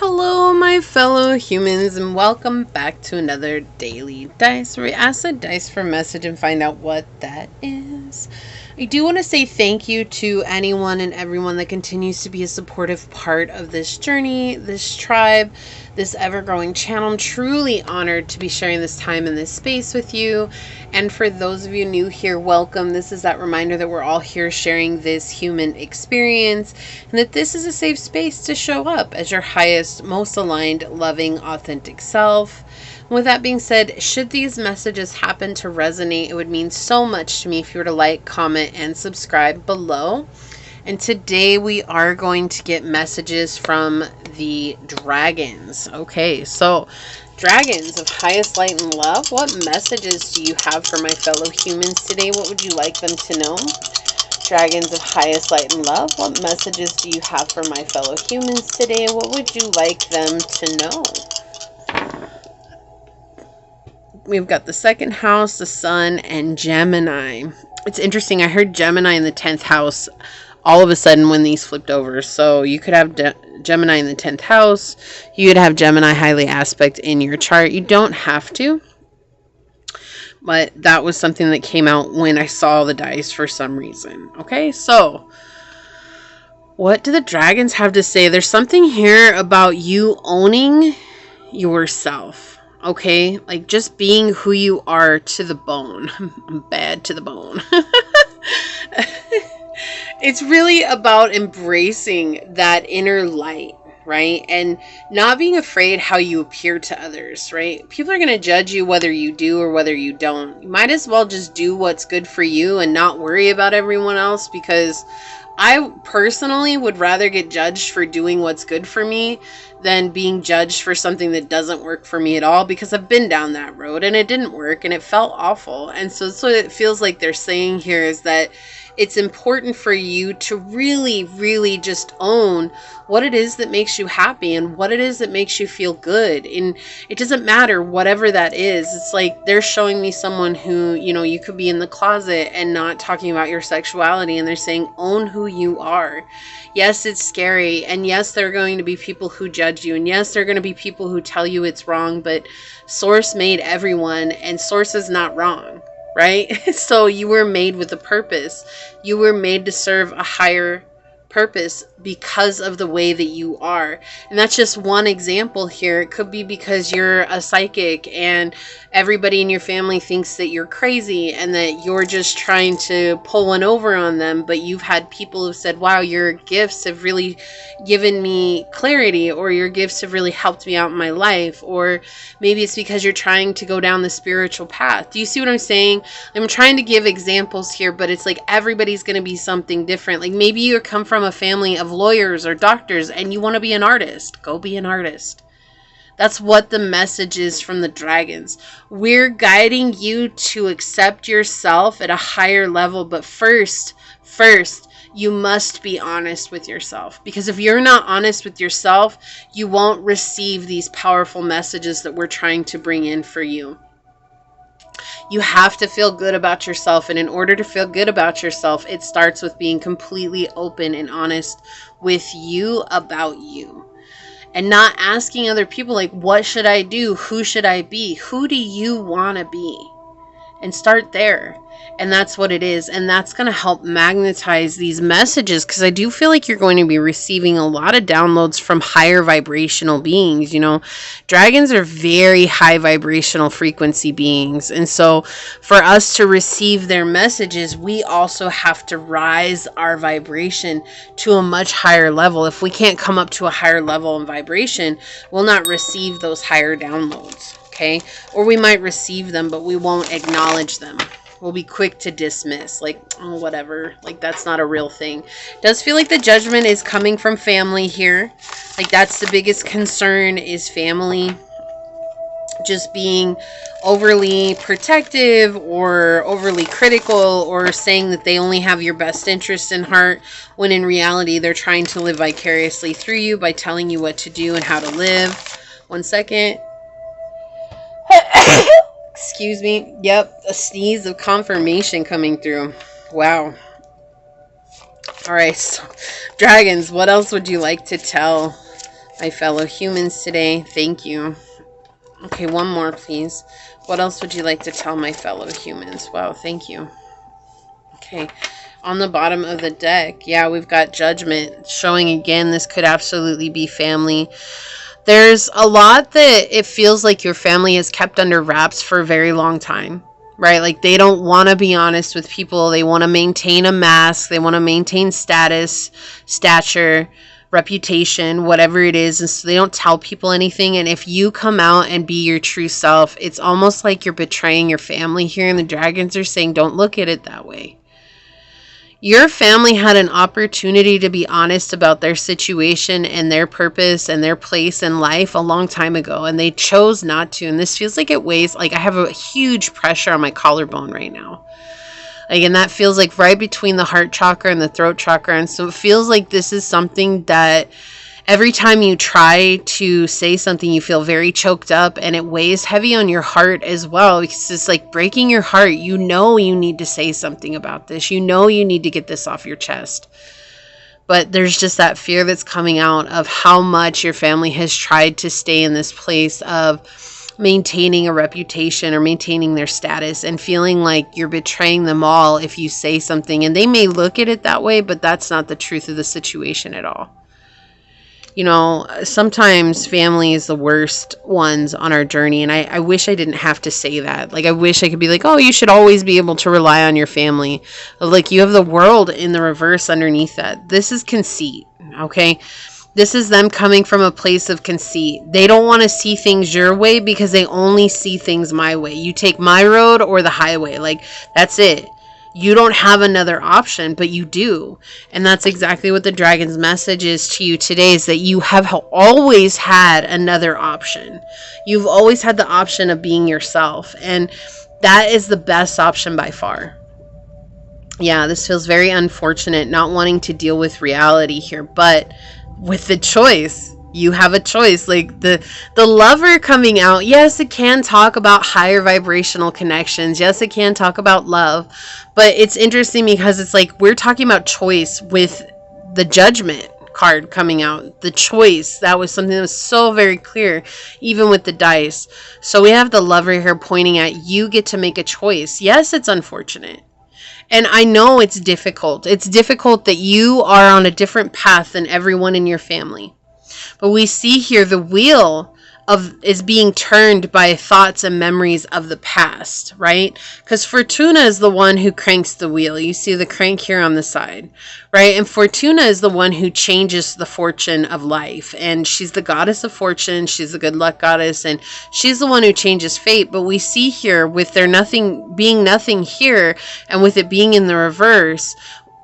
Hello, my fellow humans, and welcome back to another daily dice where we ask the dice for a message and find out what that is. I do want to say thank you to anyone and everyone that continues to be a supportive part of this journey, this tribe, this ever-growing channel. I'm truly honored to be sharing this time in this space with you. And for those of you new here, welcome. This is that reminder that we're all here sharing this human experience and that this is a safe space to show up as your highest, most aligned, loving, authentic self. With that being said, should these messages happen to resonate, it would mean so much to me if you were to like, comment, and subscribe below. And today we are going to get messages from the dragons. Okay, so dragons of highest light and love, what messages do you have for my fellow humans today? What would you like them to know? Dragons of highest light and love, what messages do you have for my fellow humans today? What would you like them to know? We've got the second house, the sun, and Gemini. It's interesting. I heard Gemini in the 10th house all of a sudden when these flipped over. So you could have Gemini in the 10th house. You could have Gemini highly aspect in your chart. You don't have to. But that was something that came out when I saw the dice for some reason. Okay, so what do the dragons have to say? There's something here about you owning yourself. Okay, like just being who you are to the bone. I'm bad to the bone. It's really about embracing that inner light, right? And not being afraid how you appear to others, right? People are going to judge you whether you do or whether you don't. You might as well just do what's good for you and not worry about everyone else, because I personally would rather get judged for doing what's good for me than being judged for something that doesn't work for me at all, because I've been down that road and it didn't work and it felt awful. And so that's what it feels like they're saying here, is that it's important for you to really, really just own what it is that makes you happy and what it is that makes you feel good. And it doesn't matter whatever that is. It's like they're showing me someone who, you know, you could be in the closet and not talking about your sexuality, and they're saying own who you are. Yes, it's scary, and yes, there are going to be people who judge you, and yes, there are going to be people who tell you it's wrong, but Source made everyone, and Source is not wrong. Right? So you were made with a purpose. You were made to serve a higher purpose because of the way that you are. And that's just one example here. It could be because you're a psychic and everybody in your family thinks that you're crazy and that you're just trying to pull one over on them. But you've had people who said, wow, your gifts have really given me clarity, or your gifts have really helped me out in my life. Or maybe it's because you're trying to go down the spiritual path. Do you see what I'm saying? I'm trying to give examples here, but it's like everybody's going to be something different. Like maybe you come from a family of lawyers or doctors and you want to be an artist. Go be an artist. That's what the message is from the dragons. We're guiding you to accept yourself at a higher level, but first, you must be honest with yourself. Because if you're not honest with yourself, you won't receive these powerful messages that we're trying to bring in for you. You have to feel good about yourself, and in order to feel good about yourself, it starts with being completely open and honest with you about you. And not asking other people, like, what should I do? Who should I be? Who do you want to be? And start there. And that's what it is. And that's going to help magnetize these messages, because I do feel like you're going to be receiving a lot of downloads from higher vibrational beings. You know, dragons are very high vibrational frequency beings. And so for us to receive their messages, we also have to rise our vibration to a much higher level. If we can't come up to a higher level in vibration, we'll not receive those higher downloads. Okay? Or we might receive them, but we won't acknowledge them. We'll be quick to dismiss, like, oh, whatever, like that's not a real thing. It does feel like the judgment is coming from family here. Like that's the biggest concern, is family just being overly protective or overly critical, or saying that they only have your best interest in heart, when in reality they're trying to live vicariously through you by telling you what to do and how to live. 1 second. Excuse me. Yep, a sneeze of confirmation coming through. Wow. All right, so, dragons, what else would you like to tell my fellow humans today. Thank you. Okay, one more, please. What else would you like to tell my fellow humans? Wow, thank you. Okay, on the bottom of the deck, yeah, we've got Judgment, showing again this could absolutely be family. There's a lot that it feels like your family has kept under wraps for a very long time, right? Like they don't want to be honest with people. They want to maintain a mask. They want to maintain status, stature, reputation, whatever it is. And so they don't tell people anything. And if you come out and be your true self, it's almost like you're betraying your family here. And the dragons are saying, don't look at it that way. Your family had an opportunity to be honest about their situation and their purpose and their place in life a long time ago, and they chose not to. And this feels like it weighs, like I have a huge pressure on my collarbone right now. Like, and that feels like right between the heart chakra and the throat chakra. And so it feels like this is something that every time you try to say something, you feel very choked up, and it weighs heavy on your heart as well, because it's like breaking your heart. You know you need to say something about this. You know you need to get this off your chest. But there's just that fear that's coming out of how much your family has tried to stay in this place of maintaining a reputation or maintaining their status, and feeling like you're betraying them all if you say something. And they may look at it that way, but that's not the truth of the situation at all. You know, sometimes family is the worst ones on our journey. And I wish I didn't have to say that. Like, I wish I could be like, oh, you should always be able to rely on your family. Like, you have the world in the reverse underneath that. This is conceit, okay? This is them coming from a place of conceit. They don't want to see things your way because they only see things my way. You take my road or the highway. Like, that's it. You don't have another option, but you do. And that's exactly what the dragon's message is to you today, is that you have always had another option. You've always had the option of being yourself. And that is the best option by far. Yeah, this feels very unfortunate, not wanting to deal with reality here, but with the choice. You have a choice. Like the lover coming out, yes, it can talk about higher vibrational connections. Yes, it can talk about love. But it's interesting because it's like we're talking about choice with the Judgment card coming out. The choice, that was something that was so very clear, even with the dice. So we have the lover here pointing at you get to make a choice. Yes, it's unfortunate. And I know it's difficult. It's difficult that you are on a different path than everyone in your family. But we see here the wheel is being turned by thoughts and memories of the past, right? Because Fortuna is the one who cranks the wheel. You see the crank here on the side, right? And Fortuna is the one who changes the fortune of life. And she's the goddess of fortune. She's the good luck goddess. And she's the one who changes fate. But we see here with there nothing being nothing here, and with it being in the reverse.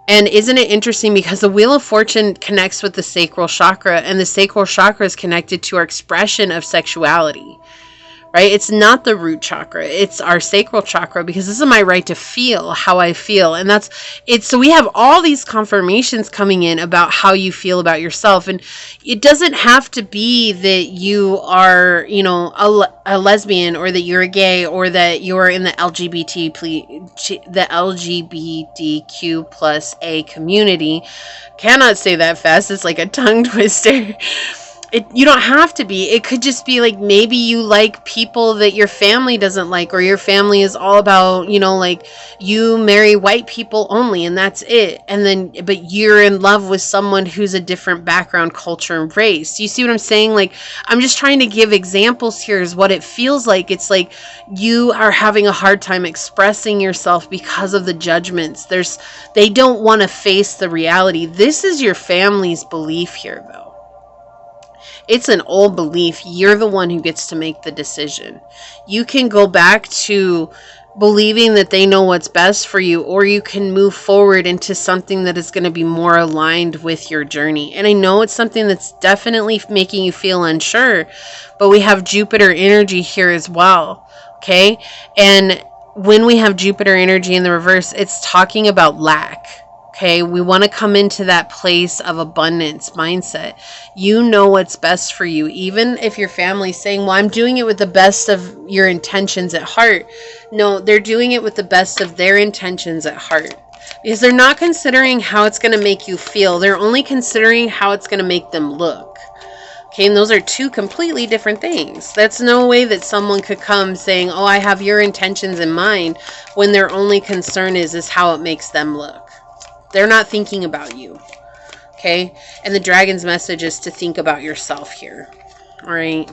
And isn't it interesting, because the Wheel of Fortune connects with the sacral chakra, and the sacral chakra is connected to our expression of sexuality, right? It's not the root chakra, it's our sacral chakra, because this is my right to feel how I feel. And that's it. So we have all these confirmations coming in about how you feel about yourself. And it doesn't have to be that you are, you know, a lesbian, or that you're a gay, or that you're in the LGBTQ plus A community. Cannot say that fast. It's like a tongue twister. You don't have to be. It could just be like, maybe you like people that your family doesn't like, or your family is all about, you know, like you marry white people only and that's it. And then, but you're in love with someone who's a different background, culture, and race. You see what I'm saying? Like, I'm just trying to give examples here is what it feels like. It's like you are having a hard time expressing yourself because of the judgments. They don't want to face the reality. This is your family's belief here, though. It's an old belief. You're the one who gets to make the decision. You can go back to believing that they know what's best for you, or you can move forward into something that is going to be more aligned with your journey. And I know it's something that's definitely making you feel unsure, but we have Jupiter energy here as well. Okay. And when we have Jupiter energy in the reverse, it's talking about lack. Okay, we want to come into that place of abundance mindset. You know what's best for you. Even if your family's saying, well, I'm doing it with the best of your intentions at heart. No, they're doing it with the best of their intentions at heart. Because they're not considering how it's going to make you feel. They're only considering how it's going to make them look. Okay, and those are two completely different things. That's no way that someone could come saying, oh, I have your intentions in mind, when their only concern is how it makes them look. They're not thinking about you. Okay, and the dragon's message is to think about yourself here. All right.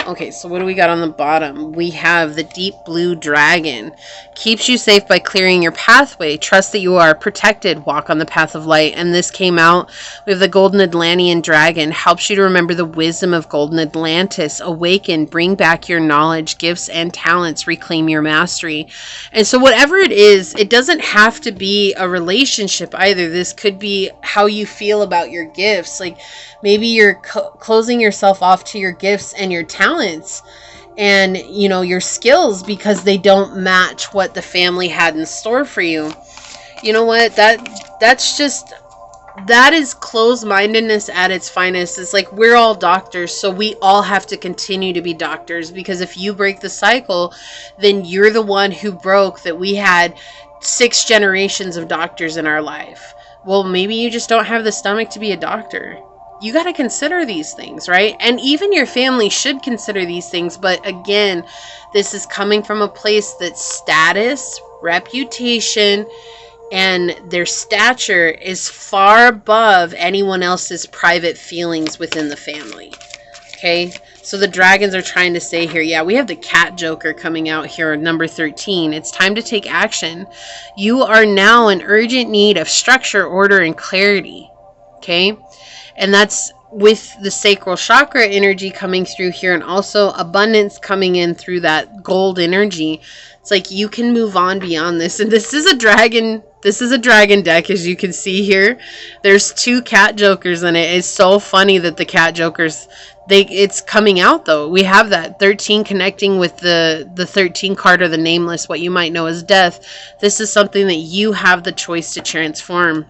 Okay, so what do we got on the bottom? We have the deep blue dragon. Keeps you safe by clearing your pathway. Trust that you are protected. Walk on the path of light. And this came out. We have the golden Atlantean dragon. Helps you to remember the wisdom of golden Atlantis. Awaken. Bring back your knowledge, gifts, and talents. Reclaim your mastery. And so whatever it is, it doesn't have to be a relationship either. This could be how you feel about your gifts. Like, maybe you're closing yourself off to your gifts and your talents and, you know, your skills because they don't match what the family had in store for you. You know what? That is closed-mindedness at its finest. It's like, we're all doctors, so we all have to continue to be doctors, because if you break the cycle, then you're the one who broke that we had 6 generations of doctors in our life. Well, maybe you just don't have the stomach to be a doctor. You got to consider these things, right? And even your family should consider these things. But again, this is coming from a place that's status, reputation, and their stature is far above anyone else's private feelings within the family. Okay? So the dragons are trying to say here, yeah, we have the cat joker coming out here, number 13. It's time to take action. You are now in urgent need of structure, order, and clarity. Okay? And that's with the sacral chakra energy coming through here, and also abundance coming in through that gold energy. It's like you can move on beyond this. And this is a dragon deck, as you can see here. There's 2 cat jokers in it. It's so funny that the cat jokers, it's coming out though. We have that 13 connecting with the 13 card, or the nameless, what you might know as death. This is something that you have the choice to transform.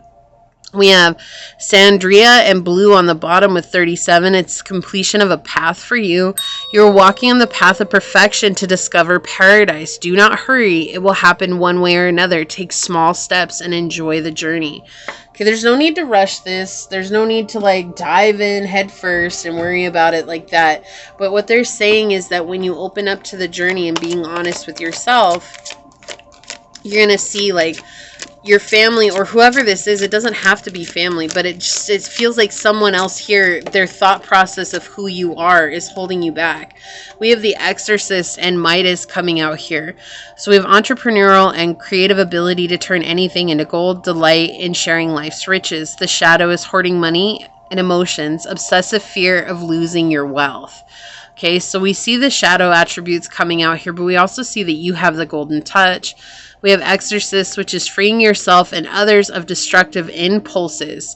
We have Sandria and blue on the bottom with 37. It's completion of a path for you. You're walking on the path of perfection to discover paradise. Do not hurry. It will happen one way or another. Take small steps and enjoy the journey. Okay, there's no need to rush this. There's no need to like dive in head first and worry about it like that. But what they're saying is that when you open up to the journey and being honest with yourself, you're going to see like your family, or whoever this is, it doesn't have to be family, but it feels like someone else here, their thought process of who you are is holding you back. We have the Exorcist and Midas coming out here. So we have entrepreneurial and creative ability to turn anything into gold, delight in sharing life's riches. The Shadow is hoarding money and emotions, obsessive fear of losing your wealth. Okay, so we see the shadow attributes coming out here, but we also see that you have the golden touch. We have Exorcist, which is freeing yourself and others of destructive impulses.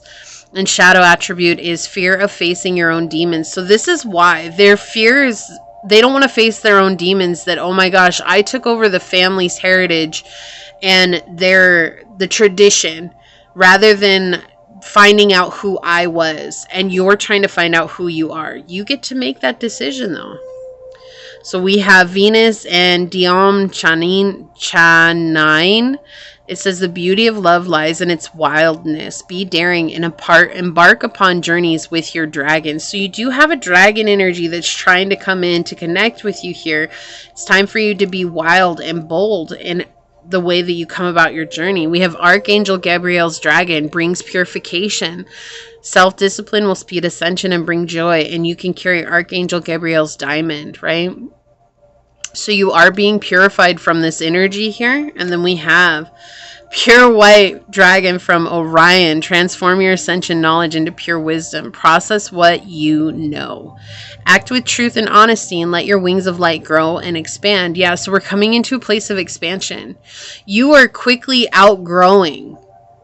And shadow attribute is fear of facing your own demons. So this is why their fear is, they don't want to face their own demons, that, oh my gosh, I took over the family's heritage and the tradition, rather than finding out who I was. And you're trying to find out who you are. You get to make that decision though. So we have Venus and Diom Chanine. It says the beauty of love lies in its wildness. Be daring and embark upon journeys with your dragon. So you do have a dragon energy that's trying to come in to connect with you here. It's time for you to be wild and bold in the way that you come about your journey. We have Archangel Gabriel's dragon, brings purification. Self-discipline will speed ascension and bring joy. And you can carry Archangel Gabriel's diamond, right? So you are being purified from this energy here. And then we have pure white dragon from Orion. Transform your ascension knowledge into pure wisdom. Process what you know. Act with truth and honesty and let your wings of light grow and expand. Yeah, so we're coming into a place of expansion. You are quickly outgrowing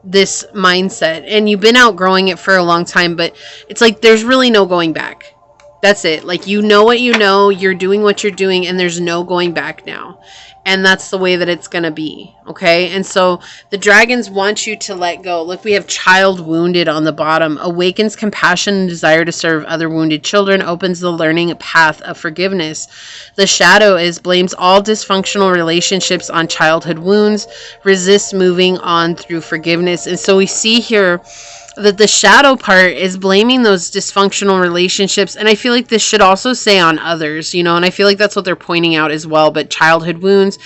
this mindset, and you've been outgrowing it for a long time, but it's like there's really no going back. That's it. Like, you know what you know, you're doing what you're doing, and there's no going back now. And that's the way that it's going to be. Okay. And so the dragons want you to let go. Look, we have child wounded on the bottom. Awakens compassion and desire to serve other wounded children. Opens the learning path of forgiveness. The shadow is blames all dysfunctional relationships on childhood wounds. Resists moving on through forgiveness. And so we see here that the shadow part is blaming those dysfunctional relationships. And I feel like this should also say on others, you know, and I feel like that's what they're pointing out as well. But childhood wounds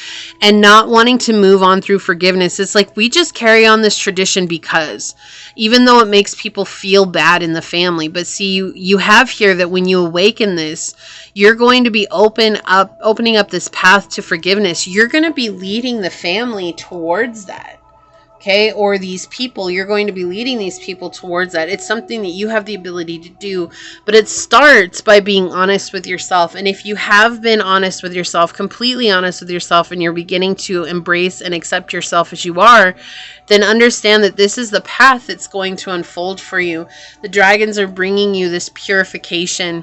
and not wanting to move on through forgiveness. It's like we just carry on this tradition because, even though it makes people feel bad in the family. But see, you have here that when you awaken this, you're going to be opening up this path to forgiveness. You're going to be leading the family towards that. Okay, or these people, you're going to be leading these people towards that. It's something that you have the ability to do, but it starts by being honest with yourself. And if you have been honest with yourself, completely honest with yourself, and you're beginning to embrace and accept yourself as you are, then understand that this is the path that's going to unfold for you. The dragons are bringing you this purification.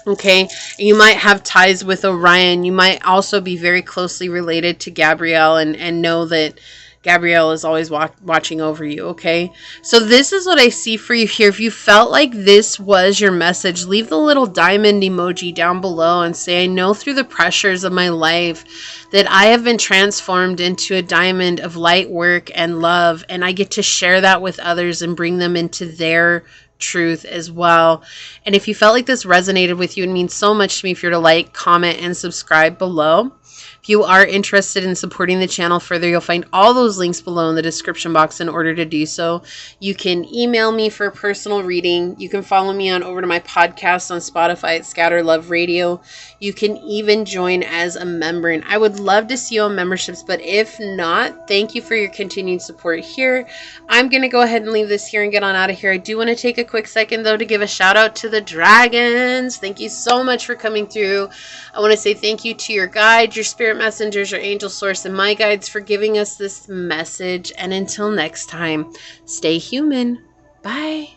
Okay, you might have ties with Orion. You might also be very closely related to Gabrielle and know that Gabrielle is always watching over you, okay? So this is what I see for you here. If you felt like this was your message, leave the little diamond emoji down below and say, I know through the pressures of my life that I have been transformed into a diamond of light work and love, and I get to share that with others and bring them into their truth as well. And if you felt like this resonated with you, it means so much to me if you're to like, comment, and subscribe below. If you are interested in supporting the channel further, you'll find all those links below in the description box in order to do so. You can email me for a personal reading. You can follow me on over to my podcast on Spotify at Scatter Love Radio. You can even join as a member, and I would love to see you on memberships, but if not, thank you for your continued support here. I'm going to go ahead and leave this here and get on out of here. I do want to take a quick second, though, to give a shout out to the dragons. Thank you so much for coming through. I want to say thank you to your guides, your spirit messengers, your angel source, and my guides for giving us this message. And until next time, stay human. Bye.